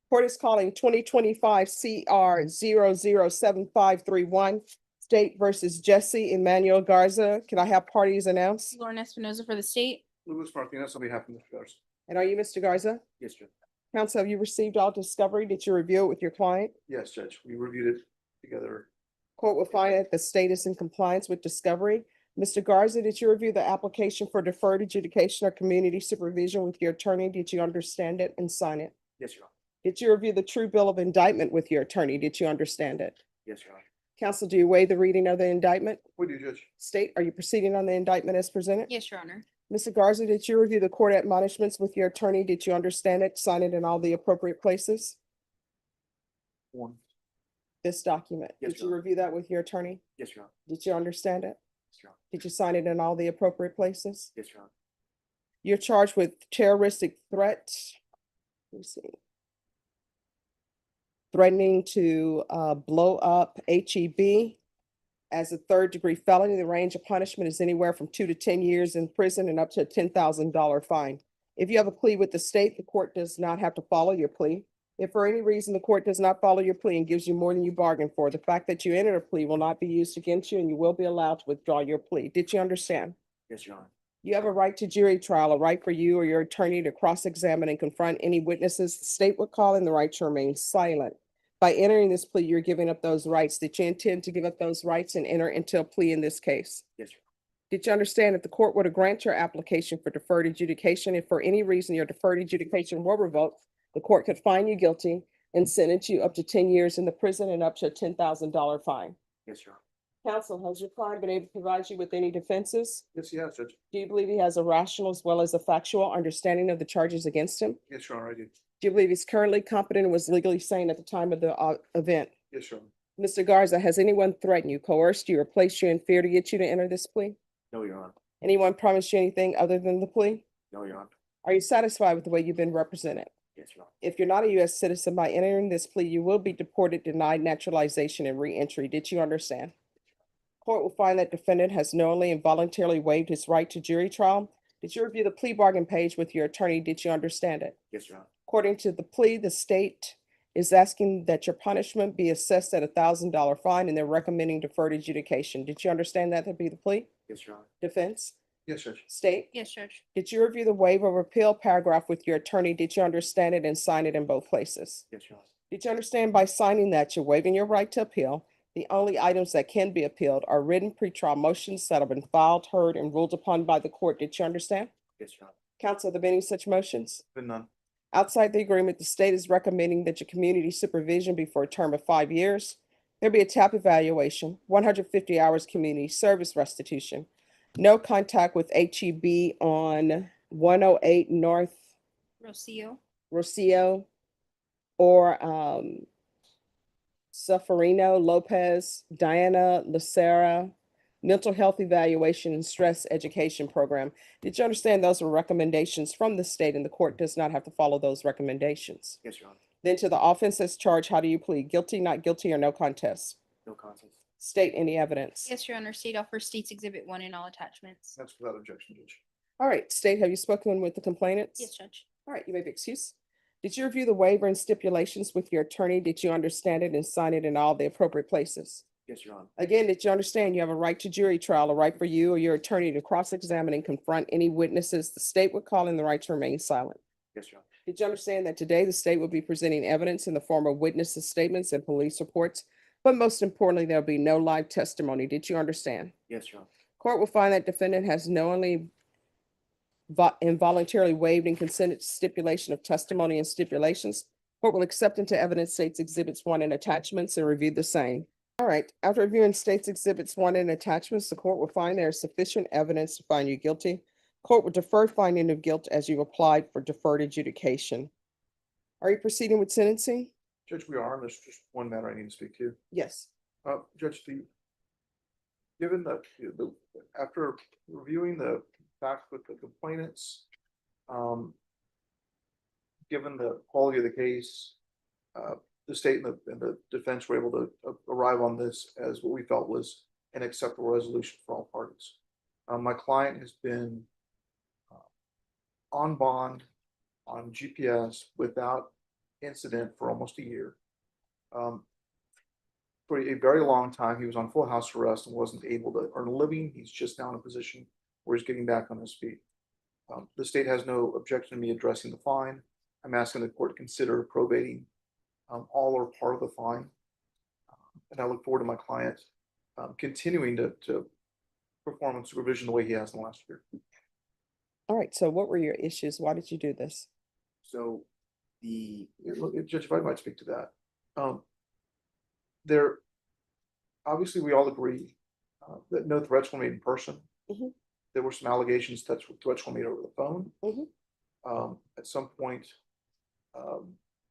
Court is calling 2025 CR 007531, State versus Jesse Emmanuel Garza. Can I have parties announced? Lauren Espinoza for the state. Luis Martinez on behalf of Mr. Garza. And are you Mr. Garza? Yes, Judge. Counsel, have you received all discovery? Did you review it with your client? Yes, Judge. We reviewed it together. Court will find that the state is in compliance with discovery. Mr. Garza, did you review the application for deferred adjudication or community supervision with your attorney? Did you understand it and sign it? Yes, Your Honor. Did you review the true bill of indictment with your attorney? Did you understand it? Yes, Your Honor. Counsel, do you waive the reading of the indictment? We do, Judge. State, are you proceeding on the indictment as presented? Yes, Your Honor. Mr. Garza, did you review the court admonishments with your attorney? Did you understand it, sign it in all the appropriate places? One. This document, Yes, did Your you Honor. review that with your attorney? Yes, Your Honor. Did you understand it? Yes, Your Honor. Did you sign it in all the appropriate places? Yes, Your Honor. You're charged with terroristic threat. Let me see. Threatening to blow up HEB as a third-degree felony. The range of punishment is anywhere from 2 to 10 years in prison and up to a $10,000 fine. If you have a plea with the state, the court does not have to follow your plea. If for any reason the court does not follow your plea and gives you more than you bargained for, the fact that you entered a plea will not be used against you and you will be allowed to withdraw your plea. Did you understand? Yes, Your Honor. You have a right to jury trial, a right for you or your attorney to cross-examine and confront any witnesses the state would call, and the right to remain silent. By entering this plea, you're giving up those rights. Did you intend to give up those rights and enter into a plea in this case? Yes, Your Honor. Did you understand that the court were to grant your application for deferred adjudication? If for any reason your deferred adjudication were revoked, the court could find you guilty and sentence you up to 10 years in the prison and up to a $10,000 fine. Yes, Your Honor. Counsel, has your client been able to provide you with any defenses? Yes, he has, Judge. Do you believe he has a rational as well as a factual understanding of the charges against him? Yes, Your Honor, I do. Do you believe he's currently competent and was legally sane at the time of the event? Yes, Your Honor. Mr. Garza, has anyone threatened you, coerced you, or placed you in fear to get you to enter this plea? No, Your Honor. Anyone promised you anything other than the plea? No, Your Honor. Are you satisfied with the way you've been represented? Yes, Your Honor. If you're not a U.S. citizen, by entering this plea, you will be deported, denied naturalization, and re-entry. Did you understand? Court will find that defendant has knowingly and voluntarily waived his right to jury trial. Did you review the plea bargain page with your attorney? Did you understand it? Yes, Your Honor. According to the plea, the state is asking that your punishment be assessed at $1,000 fine, and they're recommending deferred adjudication. Did you understand that to be the plea? Yes, Your Honor. Defense? Yes, Judge. State? Yes, Judge. Did you review the waiver of appeal paragraph with your attorney? Did you understand it and sign it in both places? Yes, Your Honor. Did you understand by signing that you're waiving your right to appeal? The only items that can be appealed are written pretrial motions that have been filed, heard, and ruled upon by the court. Did you understand? Yes, Your Honor. Counsel, are there any such motions? Been none. Outside the agreement, the state is recommending that your community supervision be for a term of 5 years. There'll be a TAP evaluation, 150 hours community service restitution, no contact with HEB on 108 North Rocio or Sufferino Lopez, Diana Lucera, mental health evaluation and stress education program. Did you understand those were recommendations from the state and the court does not have to follow those recommendations? Yes, Your Honor. Then to the offenses charged, how do you plead? Guilty, not guilty, or no contest? No contest. State any evidence. Yes, Your Honor. State offers State's Exhibit 1 in all attachments. That's without objection, Judge. All right, state, have you spoken with the complainants? Yes, Judge. All right, you may be excused. Did you review the waiver and stipulations with your attorney? Did you understand it and sign it in all the appropriate places? Yes, Your Honor. Again, did you understand you have a right to jury trial, a right for you or your attorney to cross-examine and confront any witnesses the state would call in, the right to remain silent? Yes, Your Honor. Did you understand that today the state will be presenting evidence in the form of witnesses' statements and police reports? But most importantly, there'll be no live testimony. Did you understand? Yes, Your Honor. Court will find that defendant has knowingly involuntarily waived and consented to stipulation of testimony and stipulations. Court will accept into evidence State's Exhibits 1 and attachments and review the same. All right, after reviewing State's Exhibits 1 and attachments, the court will find there is sufficient evidence to find you guilty. Court will defer finding of guilt as you applied for deferred adjudication. Are you proceeding with sentencing? Judge, we are, and there's just one matter I need to speak to. Yes. Judge, given that, after reviewing the facts with the complainants, given the quality of the case, the state and the defense were able to arrive on this as what we felt was an acceptable resolution for all parties. My client has been on bond, on GPS, without incident for almost a year. For a very long time, he was on full house arrest and wasn't able to earn a living. He's just now in a position where he's getting back on his feet. The state has no objection to me addressing the fine. I'm asking the court to consider probating all or part of the fine. And I look forward to my client continuing to perform on supervision the way he has in the last year. All right, so what were your issues? Why did you do this? So the, Look, Judge, if I might speak to that. There, obviously, we all agree that no threats were made in person. Mhm. There were some allegations that threats were made over the phone. Mhm. At some point,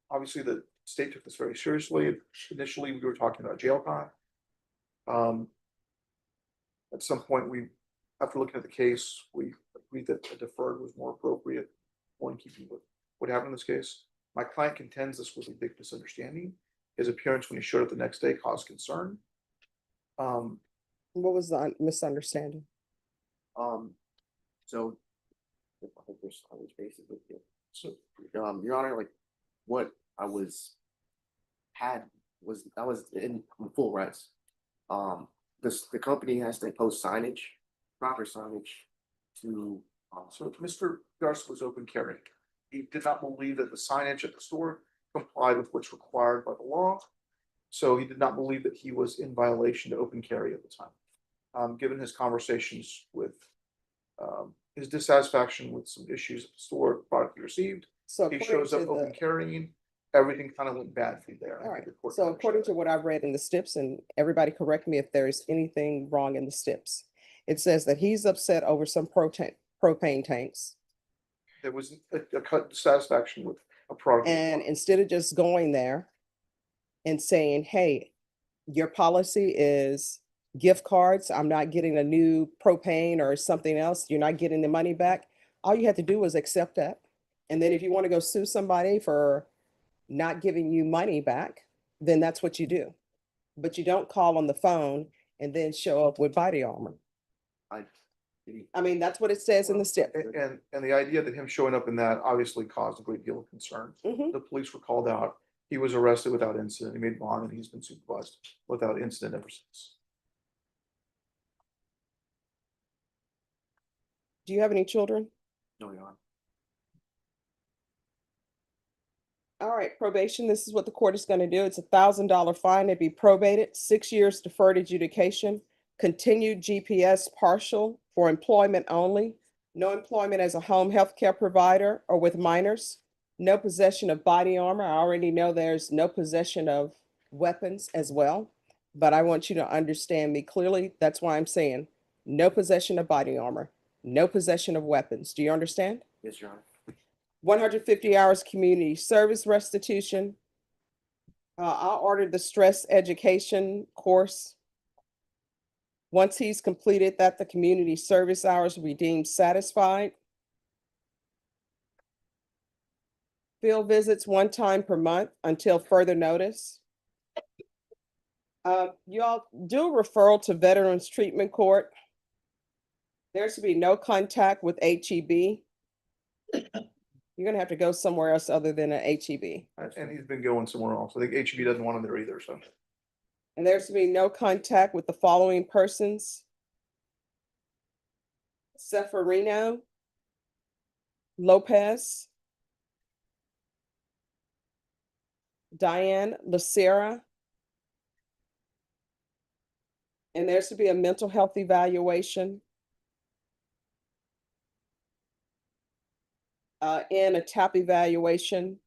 obviously, the state took this very seriously. Initially, we were talking about jail time. At some point, after looking at the case, we agreed that a deferred was more appropriate, more in keeping with what happened in this case. My client contends this was a big misunderstanding. His appearance when he showed up the next day caused concern. What was the misunderstanding? so if I think there's always basis with you. So Your Honor, like what I was in full rest. The company has to post signage, proper signage to, So Mr. Garza was open carrying. He did not believe that the signage at the store complied with what's required by the law. So he did not believe that he was in violation to open carry at the time. Given his conversations with his dissatisfaction with some issues at the store, the product he received, So he according shows to up open the, carrying, everything kind of went bad for you there. all I right, think the court so can according to understand what I've read in the STIPs, and everybody correct me if there's anything wrong in the STIPs. It says that he's upset over some propane tanks. that. There was a cut dissatisfaction with a product. And instead of just going there and saying, hey, your policy is gift cards, I'm not getting a new propane or something else, you're not getting the money back. All you have to do is accept that. And then if you want to go sue somebody for not giving you money back, then that's what you do. But you don't call on the phone and then show up with body armor. I. I mean, that's what it says in the STIP. And the idea that him showing up in that obviously caused a great deal of concern. Mhm. The police were called out. He was arrested without incident. He made bond and he's been supervised without incident ever since. Do you have any children? No, Your Honor. All right, probation, this is what the court is going to do. It's $1,000 fine to be probated, 6 years deferred adjudication, continued GPS partial for employment only, no employment as a home health care provider or with minors, no possession of body armor. I already know there's no possession of weapons as well, but I want you to understand me clearly. That's why I'm saying no possession of body armor, no possession of weapons. Do you understand? Yes, Your Honor. 150 hours community service restitution. I'll order the stress education course. Once he's completed that, the community service hours will be deemed satisfied. Field visits 1 time per month until further notice. You all do a referral to Veterans Treatment Court. There should be no contact with HEB. You're gonna have to go somewhere else other than an HEB. And he's been going somewhere else. I think HEB doesn't want him there either, so. And there's to be no contact with the following persons: Seferino, Lopez, Diane Lucera. And there's to be a mental health evaluation. And a TAP evaluation.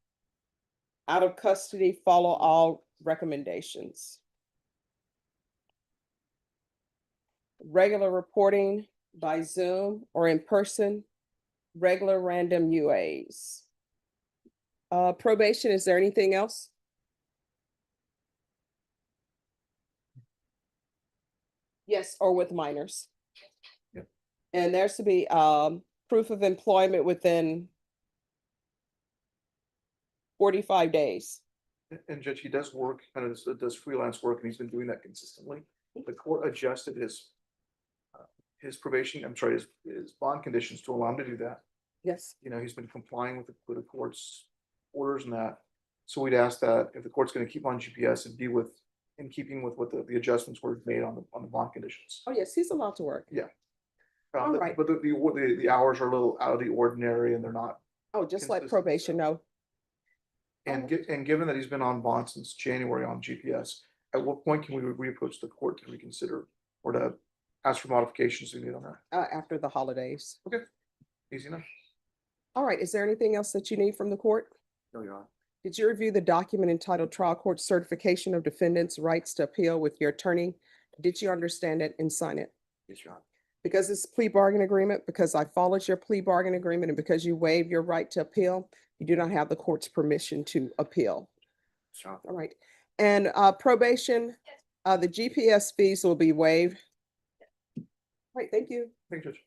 Out of custody, follow all recommendations. Regular reporting by Zoom or in person, regular random UAs. Probation, is there anything else? Yes, or with minors. Yep. And there's to be proof of employment within 45 days. And Judge, he does work, kind of does freelance work, and he's been doing that consistently. The court adjusted his probation, I'm sorry, his bond conditions to allow him to do that. Yes. You know, he's been complying with the court's orders and that. So we'd ask that if the court's gonna keep on GPS and be in keeping with what the adjustments were made on the bond conditions. Oh, yes, he's allowed to work. All right. But the hours are a little out of the ordinary and they're not. Oh, just like Consistent, probation, no. And given that he's been on bond since January on GPS, at what point can we reapproach the court to reconsider or to ask for modifications we need on that? After the holidays. Easy enough? All right, is there anything else that you need from the court? No, Your Honor. Did you review the document entitled Trial Court Certification of Defendants' Rights to Appeal with your attorney? Did you understand it and sign it? Yes, Your Honor. Because it's a plea bargain agreement, because I followed your plea bargain agreement, and because you waived your right to appeal, you do not have the court's permission to appeal. Yes, Your Honor. All right. And probation, the GPS fees will be waived. All right, thank you. Thank you, Judge.